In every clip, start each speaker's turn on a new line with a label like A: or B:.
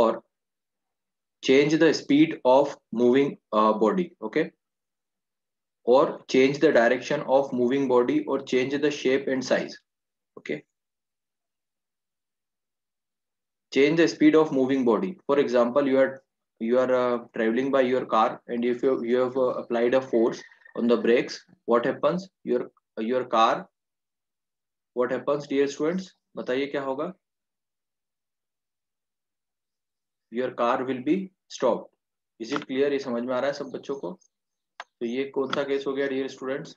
A: or change the speed of moving body, okay, or change the direction of moving body, or change the shape and size, okay. Change the speed of moving body. For example, you are traveling by your car, and if you have applied a force on the brakes, what happens? Your car, what happens, dear students? बताइए क्या होगा? Your car will be stopped. Is it clear? ये समझ में आ रहा है सब बच्चों को? तो ये कौन सा केस हो गया डियर स्टूडेंट्स?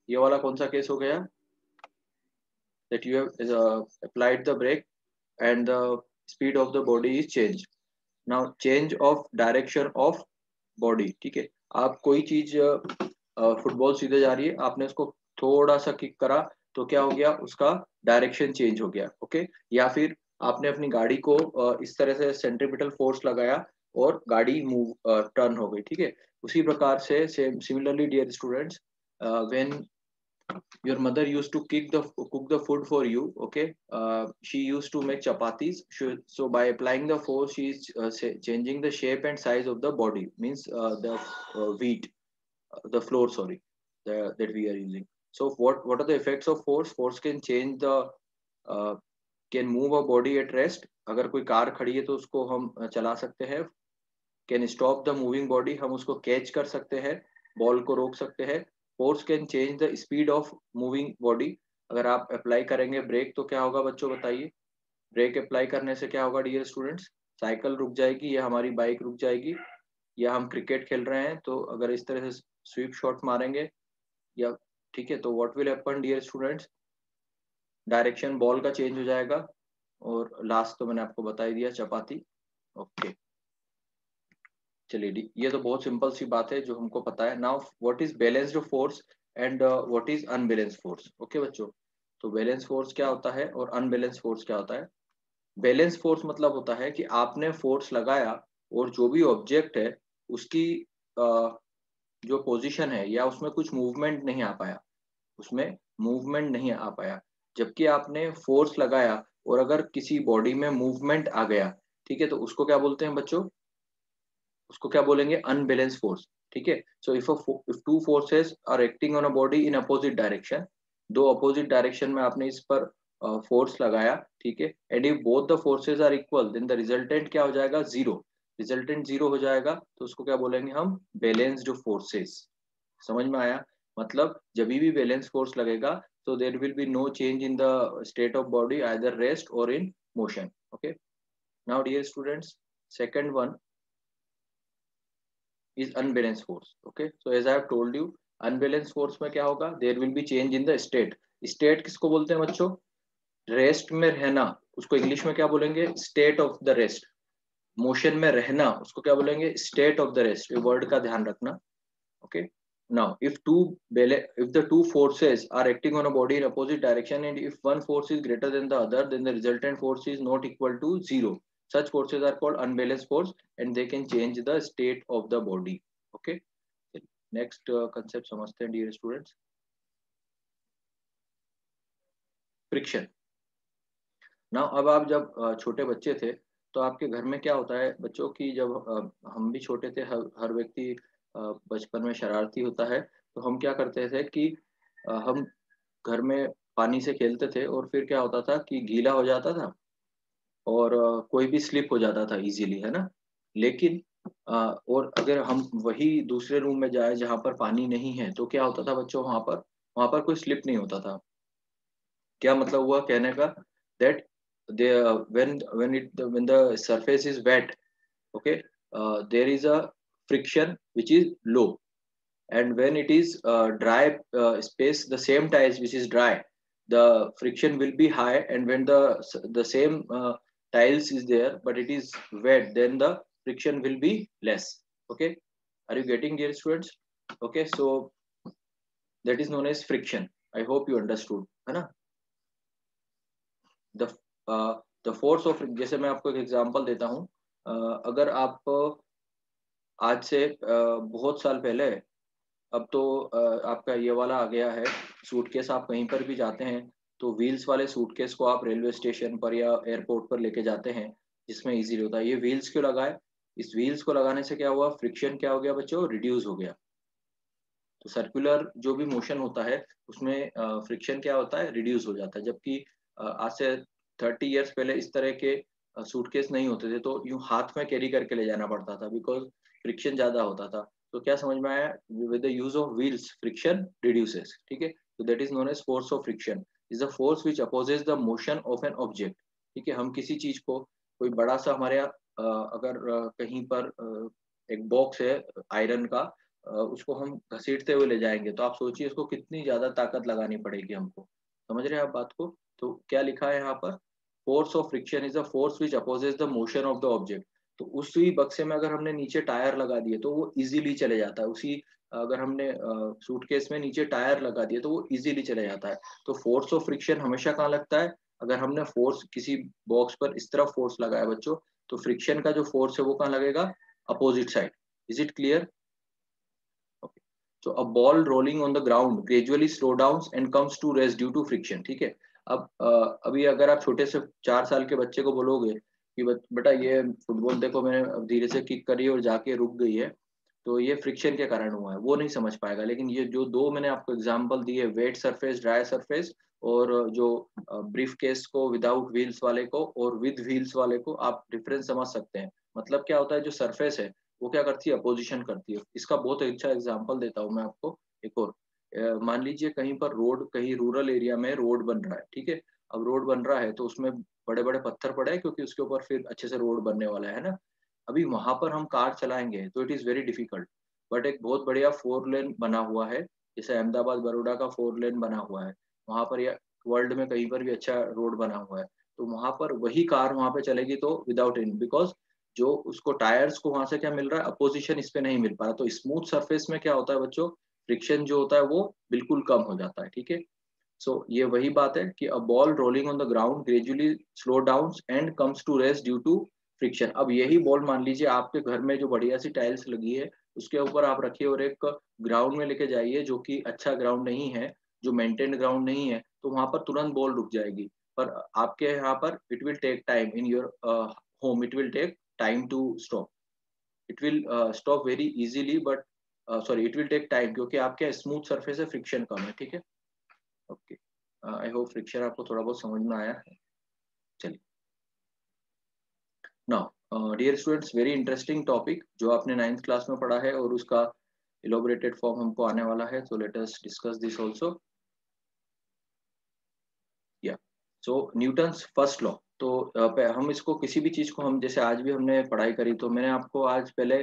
A: ये वाला कौन सा केस हो गया? That you have applied the brake and the speed of the body is changed. Now change of direction of body, ठीक है. आप कोई चीज फुटबॉल सीधे जा रही है, आपने उसको थोड़ा सा किक करा तो क्या हो गया? उसका डायरेक्शन चेंज हो गया, ओके. या फिर आपने अपनी गाड़ी को इस तरह से सेंट्रीपिटल फोर्स लगाया और गाड़ी मूव टर्न हो गई, ठीक है. उसी प्रकार से similarly dear students, when your mother used to cook the food for you, okay, she used to make chapatis. So by applying the force, she is changing the shape and size of the body, means the wheat, the flour, sorry, that we are using. So what are the effects of force? Force can change the can move a body at rest. अगर कोई car खड़ी है तो उसको हम चला सकते हैं. Can stop the moving body, हम उसको कैच कर सकते हैं, बॉल को रोक सकते हैं. Force can change the speed of moving body. अगर आप अप्लाई करेंगे ब्रेक तो क्या होगा बच्चों, बताइए? ब्रेक अप्लाई करने से क्या होगा डियर स्टूडेंट्स? साइकिल रुक जाएगी या हमारी बाइक रुक जाएगी. या हम क्रिकेट खेल रहे हैं तो अगर इस तरह से स्वीप शॉट मारेंगे या, ठीक है, तो what will happen dear students? Direction ball का चेंज हो जाएगा. और लास्ट तो मैंने आपको बता ही दिया, चपाती, ओके. चलिए, ये तो बहुत सिंपल सी बात है जो हमको पता है. Now what is balanced force and what is unbalanced force, okay बच्चों. तो बैलेंस फोर्स क्या होता है और अनबैलेंस फोर्स क्या होता है? बैलेंस फोर्स मतलब होता है कि आपने फोर्स लगाया और जो भी ऑब्जेक्ट है उसकी जो पोजीशन है या उसमें कुछ मूवमेंट नहीं आ पाया, उसमें मूवमेंट नहीं आ पाया. जबकि आपने फोर्स लगाया और अगर किसी बॉडी में मूवमेंट आ गया, ठीक है, तो उसको क्या बोलते हैं बच्चों? उसको क्या बोलेंगे? अनबैलेंस फोर्स, ठीक है. So if two forces are acting on a body in opposite direction, दो अपोजिट डायरेक्शन में आपने इस पर फोर्स लगाया, ठीक है, and if both the forces are equal, then the resultant क्या हो जाएगा? जीरो. रिजल्टेंट जीरो हो जाएगा तो उसको क्या बोलेंगे हम? Balanced forces. समझ में आया? मतलब जब भी बैलेंस फोर्स लगेगा तो there will be no change in the state of body, either rest और in motion, okay. Now dear students, second one is unbalanced force, okay. So as I have told you, unbalanced force में क्या होगा? There will be change in the state. State किसको बोलते हैं बच्चों? Rest में रहना, उसको इंग्लिश में क्या बोलेंगे? State of the rest. Motion में रहना, उसको क्या बोलेंगे? State of the rest. ये वर्ड का ध्यान रखना, okay. Now if the two forces are acting on a body in opposite direction, and if one force is greater than the other, then the resultant force is not equal to zero. Such forces are called unbalanced force and they can change the state of the body, okay. Next concept समझते हैं dear students. Friction. Now अब आप जब छोटे बच्चे थे तो आपके घर में क्या होता है बच्चों की, जब हम भी छोटे थे, हर व्यक्ति बचपन में शरारती होता है, तो हम क्या करते थे कि हम घर में पानी से खेलते थे और फिर क्या होता था कि गीला हो जाता था और कोई भी स्लिप हो जाता था इजीली, है ना. लेकिन और अगर हम वही दूसरे रूम में जाए जहाँ पर पानी नहीं है तो क्या होता था बच्चों? वहां पर कोई स्लिप नहीं होता था. क्या मतलब हुआ कहने का? That they when the surface is wet, okay, there is a friction which is low, and when it is dry space, the same tiles which is dry, the friction will be high, and when the same tiles is there but it is wet, then the friction will be less, okay. Are you getting, dear students? Okay, so that is known as friction. I hope you understood, है ना. The the force of, जैसे मैं आपको एक example देता हूँ. अगर आप आज से बहुत साल पहले, अब तो आपका ये वाला आ गया है सूटकेस, आप कहीं पर भी जाते हैं तो व्हील्स वाले सूटकेस को आप रेलवे स्टेशन पर या एयरपोर्ट पर लेके जाते हैं, जिसमें इजीली होता है। ये व्हील्स क्यों लगाए? इस व्हील्स को लगाने से क्या हुआ, फ्रिक्शन क्या हो गया बच्चों, रिड्यूस हो गया। तो सर्कुलर जो भी मोशन होता है उसमें फ्रिक्शन क्या होता है, रिड्यूस हो जाता है। जबकि आज से 30 ईयर्स पहले इस तरह के सूटकेस नहीं होते थे, तो यूं हाथ में कैरी करके ले जाना पड़ता था, बिकॉज फ्रिक्शन ज्यादा होता था। तो क्या समझ में आया, with the use of wheels friction reduces, ठीक है। तो that is known as force of friction, is the force which opposes the motion of an object, ठीक है। हम किसी चीज को, कोई बड़ा सा हमारे यहाँ अगर कहीं पर एक बॉक्स है आयरन का, उसको हम घसीटते हुए ले जाएंगे, तो आप सोचिए उसको कितनी ज्यादा ताकत लगानी पड़ेगी हमको। समझ रहे हैं आप बात को? तो क्या लिखा है यहाँ पर, force of friction is the force which opposes the motion of the object. तो उसी बक्से में अगर हमने नीचे टायर लगा दिए तो वो इजीली चले जाता है। उसी अगर हमने सूटकेस में नीचे टायर लगा दिए तो वो इजीली चले जाता है। तो फोर्स ऑफ फ्रिक्शन हमेशा कहाँ लगता है, अगर हमने फोर्स किसी बॉक्स पर इस तरफ फोर्स लगाया बच्चों, तो फ्रिक्शन का जो फोर्स है वो कहाँ लगेगा, opposite side. Is it clear? Okay. So a ball rolling on the ground gradually slow down and comes to rest due to friction, ठीक है। अब अभी अगर आप छोटे से 4 साल के बच्चे को बोलोगे कि बेटा ये फुटबॉल देखो मैंने अब धीरे से किक करी और जाके रुक गई है, तो ये फ्रिक्शन के कारण हुआ है, वो नहीं समझ पाएगा। लेकिन ये जो दो मैंने आपको एग्जांपल दिए, वेट सरफेस, ड्राई सरफेस, और जो ब्रीफ केस को विदाउट व्हील्स वाले को और विद व्हील्स वाले को, आप डिफरेंस समझ सकते हैं। मतलब क्या होता है, जो सरफेस है वो क्या करती है, अपोजिशन करती है। इसका बहुत अच्छा एग्जांपल देता हूँ मैं आपको एक और। मान लीजिए कहीं पर रोड, कहीं रूरल एरिया में रोड बन रहा है, ठीक है। अब रोड बन रहा है तो उसमें बड़े बड़े पत्थर पड़े हैं, क्योंकि उसके ऊपर फिर अच्छे से रोड बनने वाला है ना। अभी वहां पर हम कार चलाएंगे तो it is very difficult. But एक बहुत बढ़िया 4 लेन बना हुआ है, जैसे अहमदाबाद बड़ौदा का 4 लेन बना हुआ है वहां पर, या वर्ल्ड में कहीं पर भी अच्छा रोड बना हुआ है, तो वहां पर वही कार वहां पे चलेगी तो विदाउट इन, बिकॉज जो उसको टायर्स को वहां से क्या मिल रहा है, अपोजिशन इस पे नहीं मिल पा रहा। तो स्मूथ सरफेस में क्या होता है बच्चों, फ्रिक्शन जो होता है वो बिल्कुल कम हो जाता है, ठीक है। सो ये वही बात है कि a ball rolling on the ground gradually slow down and comes to rest due to friction. अब यही बॉल मान लीजिए आपके घर में जो बढ़िया सी टाइल्स लगी है उसके ऊपर आप रखिए और एक ग्राउंड में लेके जाइए जो कि अच्छा ग्राउंड नहीं है, जो मेंटेन्ड ग्राउंड नहीं है, तो वहां पर तुरंत बॉल रुक जाएगी। पर आपके यहाँ पर it will take time in your home, it will take time to stop. It will stop very easily, but sorry it will take time, क्योंकि आपके स्मूथ सरफेस है, फ्रिक्शन कम है, ठीक है। ओके, आई होप फ्रिक्शन आपको थोड़ा बहुत समझ में आया है। चलिए, now dear students, very interesting topic जो आपने 9th क्लास में पढ़ा है और उसका इलोबरेटेड फॉर्म हमको आने वाला है, सो let us discuss this also. या सो न्यूटन्स फर्स्ट लॉ। तो हम इसको किसी भी चीज को, हम जैसे आज भी हमने पढ़ाई करी, तो मैंने आपको आज पहले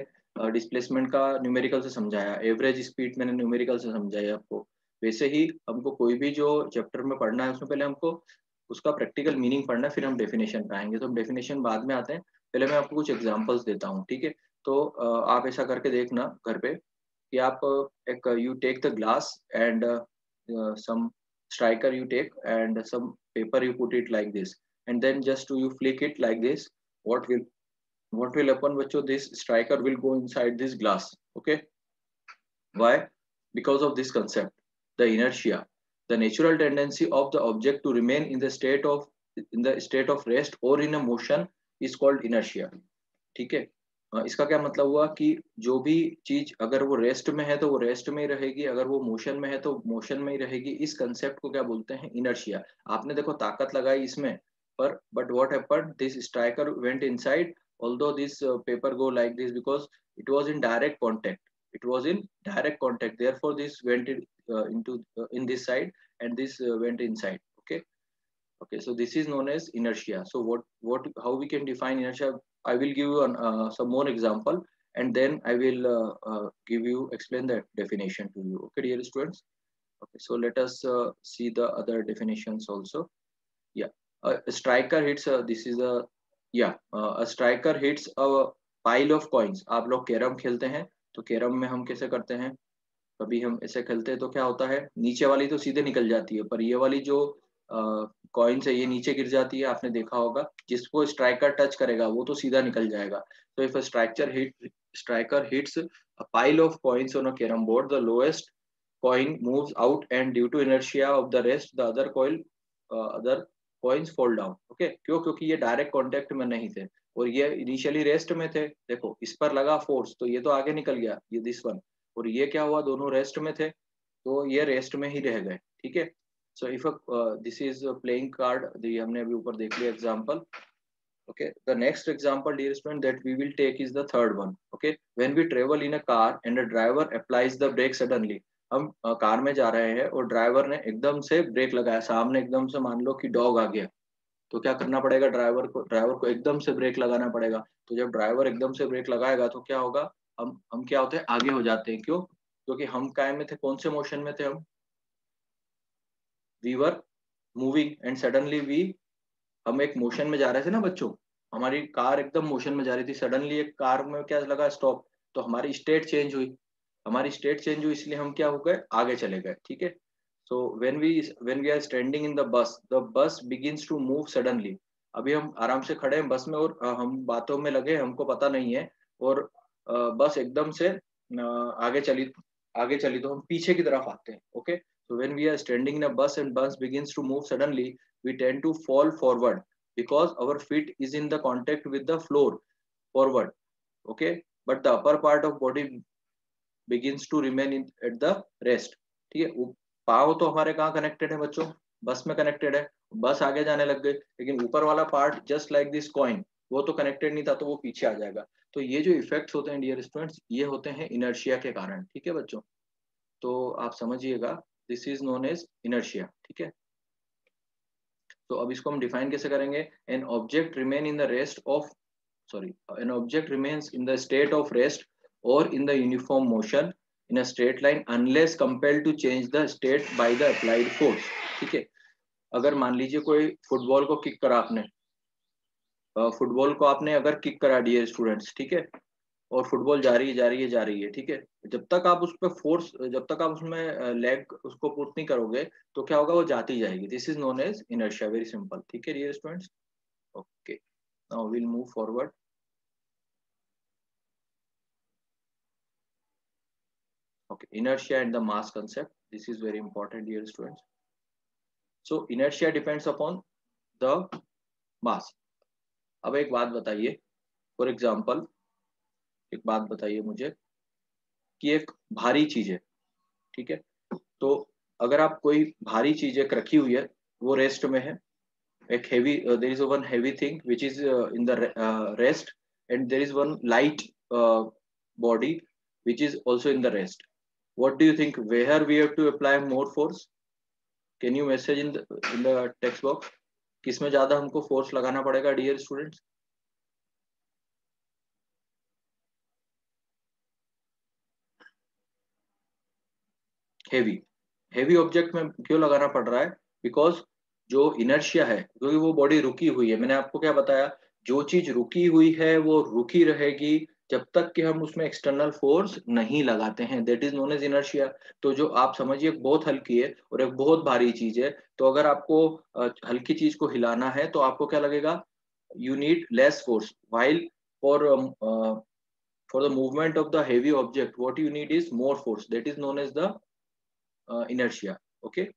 A: डिस्प्लेसमेंट का न्यूमेरिकल से समझाया, एवरेज स्पीड मैंने न्यूमेरिकल से समझाया आपको। वैसे ही हमको कोई भी जो चैप्टर में पढ़ना है उसमें पहले हमको उसका प्रैक्टिकल मीनिंग पढ़ना है, फिर हम डेफिनेशन पे आएंगे। तो हम डेफिनेशन बाद में आते हैं, पहले मैं आपको कुछ एग्जांपल्स देता हूँ, ठीक है। तो आप ऐसा करके देखना घर पे कि आप एक you take the glass and some striker you take and some paper you put it like this, and then just to you flick it like this, what will what will happen bachcho, this striker will go inside this glass, okay. Why? Because of this concept, the inertia, the natural tendency of the object to remain in the state of rest or in a motion is called inertia, ठीक है। इसका क्या मतलब हुआ कि जो भी चीज अगर वो रेस्ट में है तो वो रेस्ट में ही रहेगी, अगर वो मोशन में है तो मोशन में ही रहेगी। इस कंसेप्ट को क्या बोलते हैं, इनर्शिया। आपने देखो ताकत लगाई इसमें, पर but what happened, this striker went inside, although this paper go like this because it was in direct contact, it was in direct contact, therefore this went into in this side, and this went inside, okay. Okay, so this is known as inertia. So how we can define inertia? I will give you some more example, and then I will explain the definition to you. Okay, dear students. Okay, so let us see the other definitions also. Yeah, a striker hits. This is a yeah. A striker hits a pile of coins. आप लोग carrom खेलते हैं, तो carrom में हम कैसे करते हैं, कभी हम ऐसे खेलते हैं तो क्या होता है, नीचे वाली तो सीधे निकल जाती है, पर ये वाली जो कॉइन्स है ये नीचे गिर जाती है, आपने देखा होगा। जिसको स्ट्राइकर टच करेगा वो तो सीधा निकल जाएगा। तो if a striker hits a pile of coins on a carrom board, the lowest coin moves out and due to inertia of the rest the other coin other coins fall down. Okay, क्यों? क्योंकि ये direct contact में नहीं थे और ये initially rest में थे। देखो इस पर लगा फोर्स तो ये तो आगे निकल गया, ये दिस वन, और ये क्या हुआ, दोनों रेस्ट में थे तो ये रेस्ट में ही रह गए। ठीक है, so if this is playing card, ये हमने अभी ऊपर देख लिया example. Okay, the next example, dear student, that we will take is the third one. Okay, when we travel in a car and a driver applies the brake suddenly, हम car में जा रहे हैं और ड्राइवर ने एकदम से break लगाया, सामने एकदम से मान लो कि डॉग आ गया, तो क्या करना पड़ेगा, ड्राइवर को एकदम से ब्रेक लगाना पड़ेगा। तो जब ड्राइवर एकदम से ब्रेक लगाएगा तो क्या होगा, हम क्या होते हैं, आगे हो जाते हैं। क्यों? क्योंकि हम काय में थे, कौन से मोशन में थे हम, we were moving and suddenly we, हम एक मोशन में जा रहे थे ना बच्चों, हमारी कार एकदम मोशन में जा रही थी, सडनली एक कार में क्या लगा, स्टॉप, तो हमारी स्टेट चेंज हुई, हमारी स्टेट चेंज हुई, इसलिए हम क्या हो गए, आगे चले गए। ठीक है, so when we are standing in the bus begins to move suddenly. अभी हम आराम से खड़े हैं बस में और हम बातों में लगे, हमको पता नहीं है, और बस एकदम से आगे चली तो हम पीछे की तरफ आते हैं। Okay, so when we are standing in a bus and bus begins to move suddenly, we tend to fall forward because our feet is in the contact with the floor forward. Okay, but the upper part of body begins to remain at the rest. ठीक है, पाव तो हमारे कहाँ connected है बच्चों, बस में connected है, बस आगे जाने लग गई, लेकिन ऊपर वाला part just like this coin वो तो कनेक्टेड नहीं था, तो वो पीछे आ जाएगा। तो ये जो इफेक्ट्स होते हैं डियर स्टूडेंट्स, ये होते हैं इनर्शिया के कारण। ठीक है बच्चों, तो आप समझिएगा, this is known as inertia. ठीक है, तो अब इसको हम डिफाइन कैसे करेंगे, an object remain in the rest of, sorry, an object remains in the state of rest or in the uniform motion in a straight line unless compelled to change the state by the applied force। ठीक है, अगर मान लीजिए कोई football को kick करा आपने, football को आपने अगर किक करा डियर स्टूडेंट्स, ठीक है, और फुटबॉल जा रही है जा रही है जा रही है, ठीक है, जब तक आप उस पर फोर्स, जब तक आप उसमें लेग उसको पुट नहीं करोगे तो क्या होगा, वो जाती जाएगी। This is known as inertia, very simple. ठीक है dear students, okay, now will move forward. Okay, inertia and the mass concept. This is very important, dear students. So inertia depends upon the mass. अब एक बात बताइए, for example एक बात बताइए मुझे कि एक भारी चीज है, ठीक है, तो अगर आप कोई भारी चीज एक रखी हुई है, वो रेस्ट में है, एक heavy, there is one heavy thing which is in the rest, and there is one light body which is also in the rest. What do you think, where we have to apply more force? Can you message in the text box, किसमें ज्यादा हमको force लगाना पड़ेगा dear students? Heavy, heavy object में क्यों लगाना पड़ रहा है? बिकॉज जो इनर्शिया है, क्योंकि वो बॉडी रुकी हुई है, मैंने आपको क्या बताया, जो चीज रुकी हुई है वो रुकी रहेगी जब तक कि हम उसमें एक्सटर्नल फोर्स नहीं लगाते हैं, that is known as inertia. तो जो आप समझिए बहुत हल्की है और एक बहुत भारी चीज है, तो अगर आपको हल्की चीज को हिलाना है तो आपको क्या लगेगा, you need less force, while for for the movement of the heavy object what you need is more force, that is known as the inertia. Okay,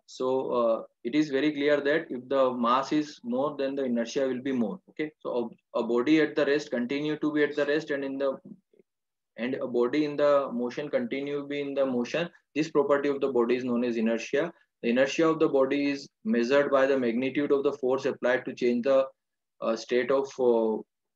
A: so it is very clear that if the mass is more, then the inertia will be more. Okay, so a body at the rest continue to be at the rest, and a body in the motion continue to be in the motion. This property of the body is known as inertia. The inertia of the body is measured by the magnitude of the force applied to change the state of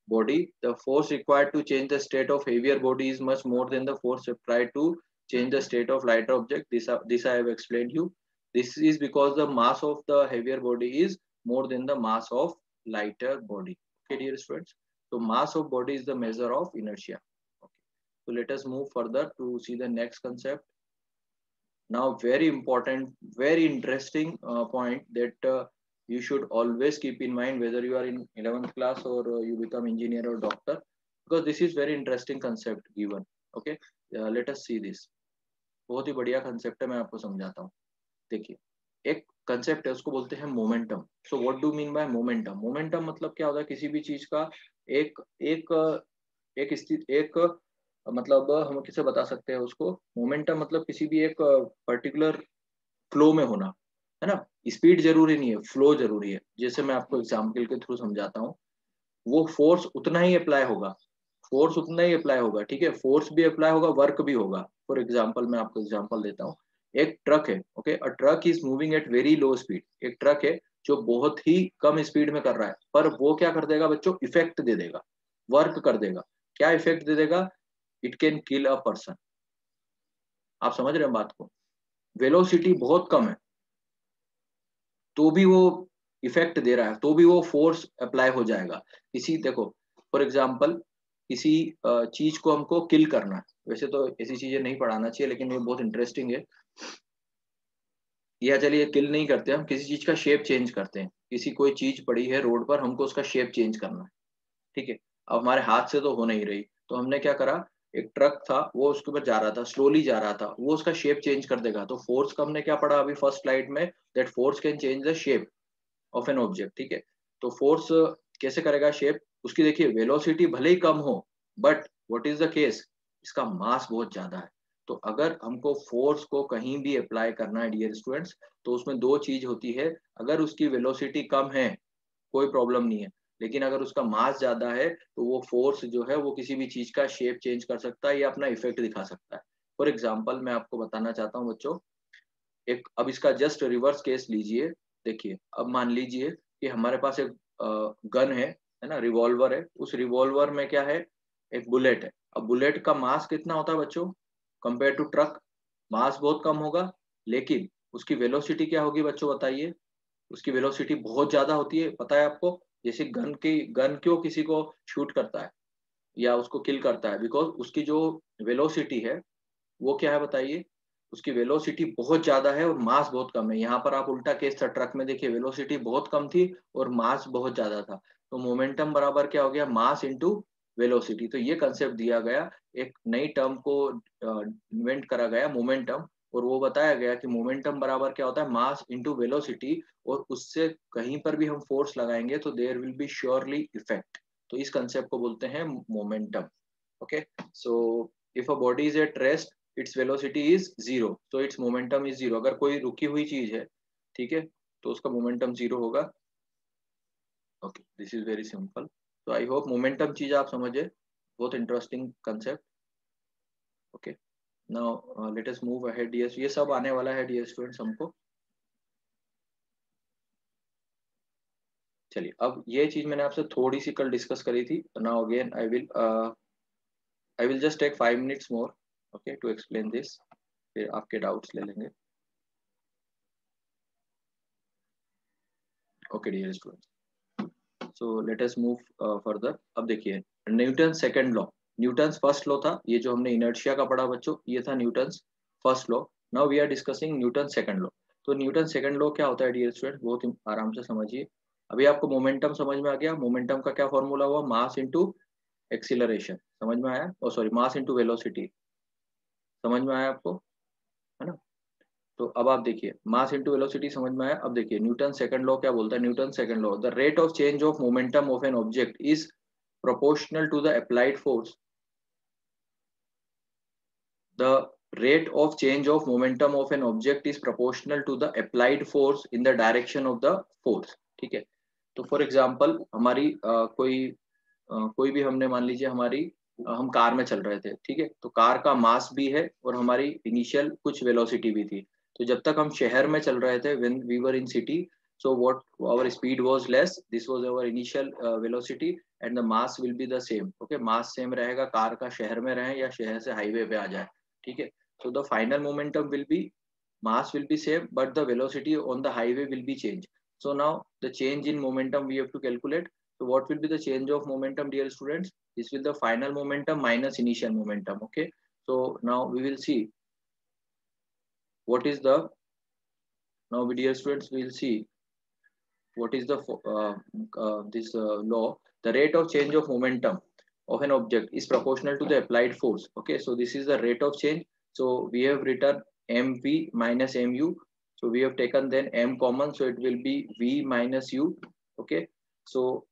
A: body. The force required to change the state of heavier body is much more than the force applied to change the state of lighter object. This I have explained you. This is because the mass of the heavier body is more than the mass of lighter body. Okay, dear students. So mass of body is the measure of inertia. Okay. So let us move further to see the next concept. Now, very important, very interesting point that you should always keep in mind whether you are in 11th class or you become engineer or doctor, because this is very interesting concept given. Okay, let us see this. बहुत ही बढ़िया concept है, मैं आपको समझाता हूँ। देखिए, एक concept है, उसको बोलते हैं momentum. So what do mean by momentum? Momentum मतलब क्या होता है, किसी भी चीज का एक एक एक स्थिति, एक मतलब हम किसे बता सकते हैं उसको, मोमेंटम मतलब किसी भी एक पर्टिकुलर फ्लो में होना। है ना। स्पीड जरूरी नहीं है, फ्लो जरूरी है। जैसे मैं आपको एग्जाम्पल के थ्रू समझाता हूँ, वो फोर्स उतना ही अप्लाई होगा, फोर्स उतना ही अप्लाई होगा, ठीक है, फोर्स भी अप्लाई होगा, वर्क भी होगा। फॉर एग्जाम्पल मैं आपको एग्जाम्पल देता हूँ, एक ट्रक है, okay, a truck is moving at very low speed. एक ट्रक है जो बहुत ही कम स्पीड में कर रहा है, पर वो क्या कर देगा बच्चों, इफेक्ट दे देगा, वर्क कर देगा। क्या इफेक्ट दे देगा, it can kill a person. आप समझ रहे हैं बात को, वेलोसिटी बहुत कम है तो भी वो इफेक्ट दे रहा है, तो भी वो फोर्स अप्लाई हो जाएगा। इसी देखो, फॉर एग्जाम्पल किसी चीज को हमको किल करना है, वैसे तो ऐसी चीजें नहीं पढ़ाना चाहिए लेकिन ये बहुत इंटरेस्टिंग है। या चलिए किल नहीं करते, हम किसी चीज का शेप चेंज करते हैं। किसी कोई चीज पड़ी है रोड पर, हमको उसका शेप चेंज करना है, ठीक है। अब हमारे हाथ से तो हो नहीं रही, तो हमने क्या करा, एक ट्रक था वो उसके ऊपर जा रहा था, स्लोली जा रहा था, वो उसका शेप चेंज कर देगा। तो फोर्स का हमने क्या पढ़ा अभी फर्स्ट स्लाइड में, that force can change the shape of an object, ठीक है। तो फोर्स कैसे करेगा शेप, उसकी देखिए वेलोसिटी भले ही कम हो, but what is the case, इसका मास बहुत ज्यादा है। तो अगर हमको फोर्स को कहीं भी अप्लाई करना है डियर स्टूडेंट्स, तो उसमें दो चीज होती है। अगर उसकी वेलोसिटी कम है कोई प्रॉब्लम नहीं है, लेकिन अगर उसका मास ज्यादा है तो वो फोर्स जो है वो किसी भी चीज का शेप चेंज कर सकता है या अपना इफेक्ट दिखा सकता है। फॉर एग्जाम्पल मैं आपको बताना चाहता हूँ बच्चों, एक अब इसका जस्ट रिवर्स केस लीजिए। देखिए अब मान लीजिए कि हमारे पास एक गन है ना, रिवॉल्वर है, उस रिवॉल्वर में क्या है, एक बुलेट है। अब बुलेट का मास कितना होता है बच्चों, कंपेयर टू ट्रक, मास बहुत कम होगा, लेकिन उसकी वेलोसिटी क्या होगी बच्चों बताइए, उसकी वेलोसिटी बहुत ज्यादा होती है, पता है आपको। जैसे गन क्यों किसी को शूट करता है या उसको किल करता है, बिकॉज उसकी जो वेलोसिटी है वो क्या है बताइए, उसकी वेलोसिटी बहुत ज्यादा है और मास बहुत कम है। यहाँ पर आप उल्टा केस था, ट्रक में देखिए वेलोसिटी बहुत कम थी और मास बहुत ज्यादा था। तो मोमेंटम बराबर क्या हो गया, मास इंटू वेलोसिटी। तो ये कंसेप्ट दिया गया, एक नई टर्म को इन्वेंट करा गया मोमेंटम, और वो बताया गया कि मोमेंटम बराबर क्या होता है, मास इंटू वेलोसिटी। और उससे कहीं पर भी हम फोर्स लगाएंगे तो there will be surely effect. तो इस कंसेप्ट को बोलते हैं momentum. Okay, so if a body is at rest, its velocity is zero, तो इट्स मोमेंटम इज जीरो। अगर कोई रुकी हुई चीज है, ठीक है, तो उसका मोमेंटम जीरो होगा। Okay, this is very simple. तो आई होप मोमेंटम चीज आप समझे, बहुत interesting concept. Okay, now let us move ahead dear, ये सब आने वाला है डियर स्टूडेंट्स हमको। चलिए अब ये चीज मैंने आपसे थोड़ी सी कल डिस्कस करी थी, now again I will just take 5 minutes more, okay, to explain this, फिर आपके डाउट्स ले लेंगे। Okay dear students, so let us move further. अब देखिए Newton second law, Newton first law था, ये जो हमने इनर्शिया का पढ़ा बच्चों, ये था Newton first law. Now we are discussing Newton second law. तो न्यूटन सेकंड लॉ क्या होता है डियर स्टूडेंट, बहुत आराम से समझिए। अभी आपको मोमेंटम समझ में आ गया, मोमेंटम का क्या फॉर्मूला हुआ, मास इंटू एक्सीलरेशन, समझ में आया, और सॉरी मास इंटू वेलोसिटी, समझ में आया आपको, है ना। तो अब आप देखिए मास इंटू वेलोसिटी समझ में आया। अब देखिए न्यूटन सेकंड लॉ क्या बोलता है, Newton second law, the rate of change of momentum of an object is proportional to the applied force, the rate of change of momentum of an object is proportional to the applied force in the direction of the force, ठीक है। तो for example हमारी कोई भी हमने मान लीजिए हमारी हम कार में चल रहे थे, ठीक है, तो कार का मास भी है और हमारी इनिशियल कुछ वेलोसिटी भी थी। तो जब तक हम शहर में चल रहे थे, when we were in city, so what our speed was less, this was our initial velocity and the mass will be the same, okay, mass same रहेगा, कार का शहर में रहे या शहर से हाईवे पे आ जाए, ठीक है। so the final momentum will be, mass will be same but the velocity on the highway will be changed. So now the change in momentum we have to calculate. So what will be the change of momentum dear students, this will the final momentum minus initial momentum, okay. So now we will see what is the, now dear students we will see what is the this law, the rate of change of momentum of an object is proportional to the applied force, okay. So this is the rate of change, so we have written mv minus mu, so we have taken then m common, so it will be v minus u, okay. So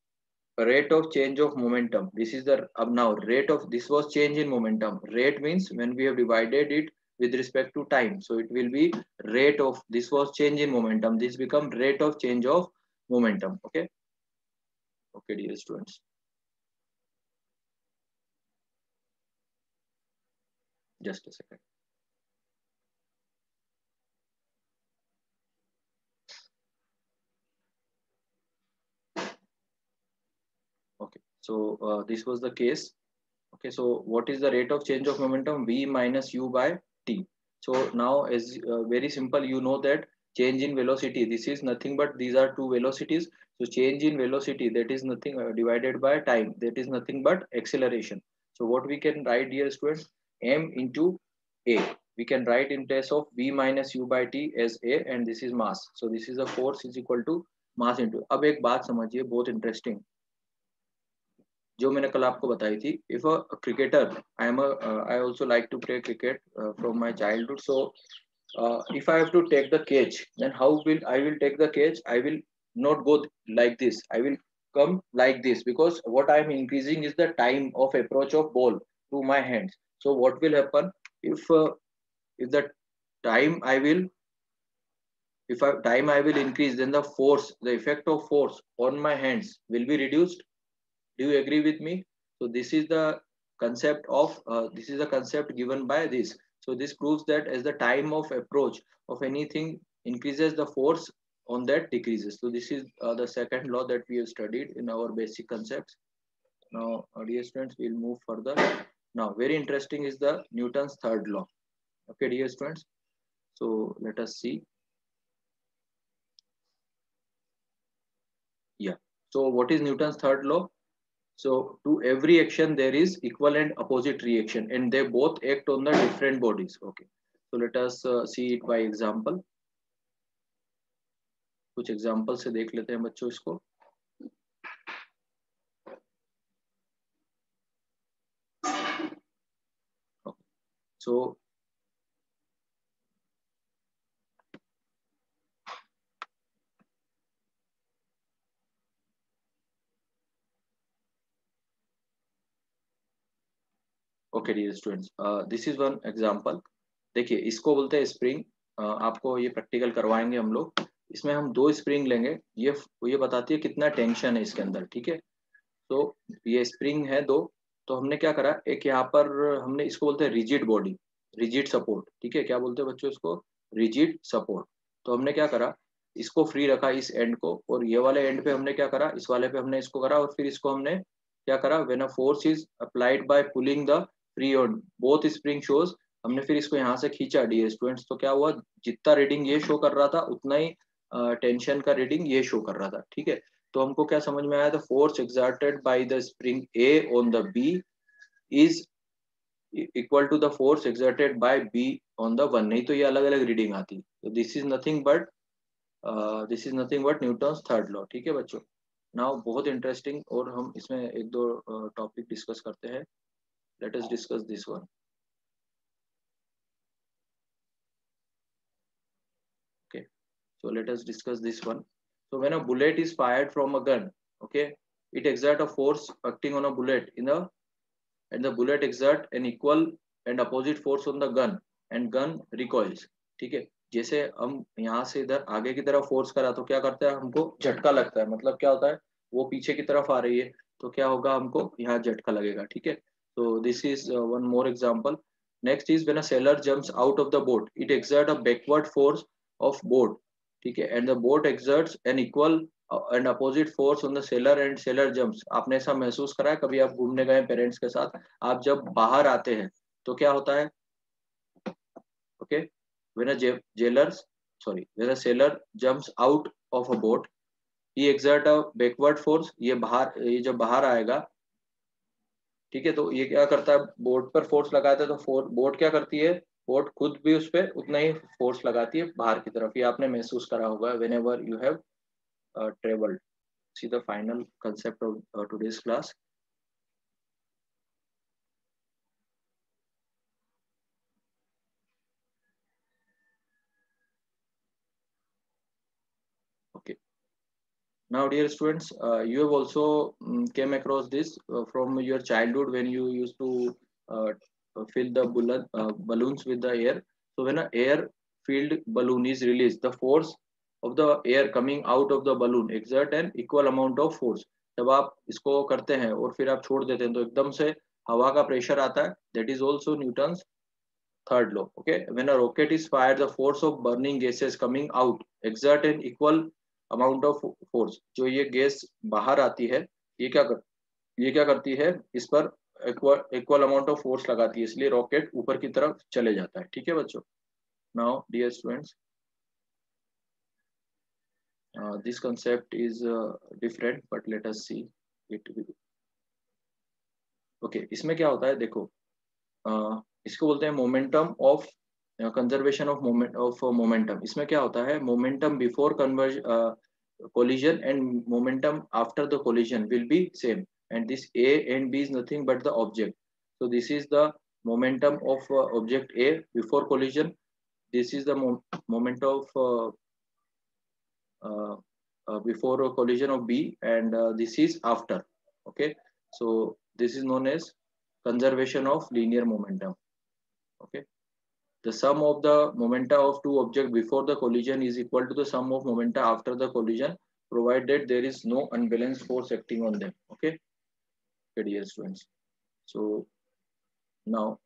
A: rate of change of momentum, this is the, now rate of, this was change in momentum, rate means when we have divided it with respect to time. So it will be rate of, this was change in momentum, this become rate of change of momentum. Okay. Okay, dear students, just a second. Okay, so this was the case. Okay, so what is the rate of change of momentum? V minus u by t. So now, as very simple, you know that change in velocity, this is nothing but these are two velocities. So change in velocity, that is nothing divided by time, that is nothing but acceleration. So what we can write, dear students, m into a. We can write in place of v minus u by t as a, and this is mass. So this is a force is equal to mass into. अब एक बात समझिए बहुत interesting, जो मैंने कल आपको बताई थी. If a cricketer, I also like to play cricket from my childhood. So if I have to take the catch, then how will I will take the catch? I will not go like this, I will come like this, because what I am increasing is the time of approach of ball to my hands. So what will happen if the time I will, if I, time I will increase, then the force, the effect of force on my hands will be reduced. Do you agree with me? So this is the concept of this is the concept given by this. So this proves that as the time of approach of anything increases, the force on that decreases. So this is the second law that we have studied in our basic concepts. Now, dear students, we'll move further. Now, very interesting is the Newton's third law. Okay, dear students. So let us see. Yeah. So what is Newton's third law? So to every action there is equal and opposite reaction, and they both act on the different bodies. Okay. So let us see it by example. कुछ example से देख लेते हैं बच्चों इसको. Okay. So okay dear students, this is one example. देखिए इसको बोलते हैं स्प्रिंग. आपको ये प्रैक्टिकल करवाएंगे हम लोग. इसमें हम दो स्प्रिंग लेंगे. ये बताती है कितना टेंशन है इसके अंदर. ठीक है. तो ये स्प्रिंग है दो. तो हमने क्या करा, एक यहाँ पर हमने इसको बोलते हैं रिजिड बॉडी, रिजिड सपोर्ट. ठीक है. क्या बोलते हैं बच्चों इसको? Rigid support. तो हमने क्या करा, इसको फ्री रखा इस एंड को, और ये वाले एंड पे हमने क्या करा, इस वाले पे हमने इसको करा, और फिर इसको हमने क्या करा, when a force is applied by pulling the free on both spring shows, हमने फिर इसको यहाँ से खींचा डियर स्टूडेंट्स. तो क्या हुआ, जितना रीडिंग ये शो कर रहा था उतना ही टेंशन का रीडिंग ये शो कर रहा था. ठीक है. तो हमको क्या समझ में आया, the force exerted by the spring A on the B is equal to the force exerted by B on the one. नहीं तो ये अलग अलग रीडिंग आती. तो this is nothing but Newton's third law. ठीक है बच्चों. नाउ बहुत इंटरेस्टिंग, और हम इसमें एक दो टॉपिक डिस्कस करते हैं. Let us discuss this one. Okay, so let us discuss this one. So when a bullet is fired from a gun, okay, it exert a force acting on a bullet in the, and the bullet exert an equal and opposite force on the gun, and gun recoils. ठीक है. जैसे हम यहाँ से इधर आगे की तरफ फोर्स करा तो क्या करता है, हमको झटका लगता है. मतलब क्या होता है, वो पीछे की तरफ आ रही है, तो क्या होगा, हमको यहाँ झटका लगेगा. ठीक है. तो this is one more example. Next is when a sailor jumps out of the boat, it exert a backward force of boat. ठीक है. And the boat exerts an equal and opposite force on the sailor, and sailor jumps. आपने ऐसा महसूस करा है कभी, आप घूमने गए पेरेंट्स के साथ, आप जब बाहर आते हैं तो क्या होता है, okay, when a jailer, sorry, when a sailor jumps out of a boat, he exert a backward force. ये बाहर, ये जब बाहर आएगा, ठीक है, तो ये क्या करता है, बोट पर फोर्स लगाता है. तो बोट क्या करती है, बोट खुद भी उस पर उतना ही फोर्स लगाती है बाहर की तरफ. ये आपने महसूस करा होगा when ever you have travelled. See the final concept of today's class. Okay. Now, dear students, you have also came across this from your childhood when you used to fill the balloons with the air. So when an air filled balloon is released, the force of the air coming out of the balloon exert an equal amount of force. जब आप इसको करते हैं और फिर आप छोड़ देते हैं तो एकदम से हवा का प्रेशर आता है. That is also Newton's third law. Okay, when a rocket is fired, the force of burning gases coming out exert an equal amount of force. जो ये गैस बाहर आती है, ये क्या करती है, इस पर इक्वल अमाउंट ऑफ फोर्स लगाती है, इसलिए रॉकेट ऊपर की तरफ चले जाता है. ठीक है बच्चों. Now dear students, this concept is different but let us see it. Okay, इसमें क्या होता है देखो, इसको बोलते हैं momentum of conservation of momentum. इसमें क्या होता है, momentum before collision and momentum after the collision will be same, and this A and B is nothing but the object. So this is the momentum of object A before collision. This is the moment of before a collision of B, and this is after. Okay, so this is known as conservation of linear momentum. Okay, the sum of the momenta of two objects before the collision is equal to the sum of momenta after the collision, provided there is no unbalanced force acting on them. Okay, dear students. So now